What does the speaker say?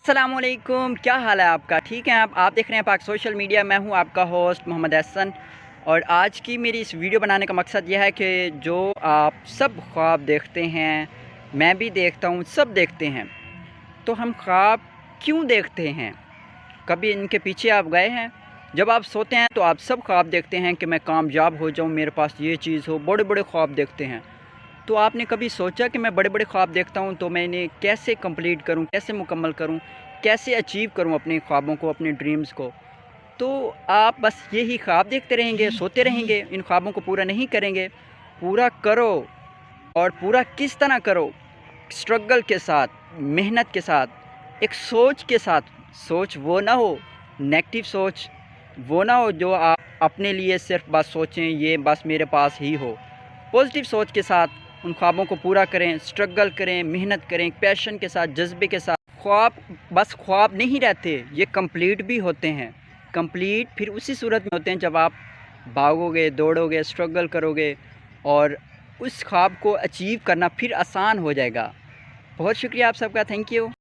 अस्सलामुअलैकुम, क्या हाल है आपका? ठीक है आप देख रहे हैं पाक सोशल मीडिया। मैं हूं आपका होस्ट मोहम्मद एहसन। और आज की मेरी इस वीडियो बनाने का मकसद यह है कि जो आप सब ख्वाब देखते हैं, मैं भी देखता हूं, सब देखते हैं, तो हम ख्वाब क्यों देखते हैं? कभी इनके पीछे आप गए हैं? जब आप सोते हैं तो आप सब ख्वाब देखते हैं कि मैं कामयाब हो जाऊं, मेरे पास ये चीज़ हो, बड़े बड़े ख्वाब देखते हैं। तो आपने कभी सोचा कि मैं बड़े बड़े ख्वाब देखता हूँ तो मैं इन्हें कैसे कंप्लीट करूँ, कैसे मुकम्मल करूँ, कैसे अचीव करूँ अपने ख्वाबों को, अपने ड्रीम्स को? तो आप बस यही ख्वाब देखते रहेंगे, सोते रहेंगे, इन ख्वाबों को पूरा नहीं करेंगे। पूरा करो, और पूरा किस तरह करो? स्ट्रगल के साथ, मेहनत के साथ, एक सोच के साथ। सोच वो ना हो नेगेटिव सोच, वो ना हो जो आप अपने लिए सिर्फ बस सोचें ये बस मेरे पास ही हो। पॉजिटिव सोच के साथ उन ख्वाबों को पूरा करें, स्ट्रगल करें, मेहनत करें, पैशन के साथ, जज्बे के साथ। ख्वाब बस ख्वाब नहीं रहते, ये कंप्लीट भी होते हैं। कंप्लीट फिर उसी सूरत में होते हैं जब आप भागोगे, दौड़ोगे, स्ट्रगल करोगे, और उस ख्वाब को अचीव करना फिर आसान हो जाएगा। बहुत शुक्रिया आप सबका, थैंक यू।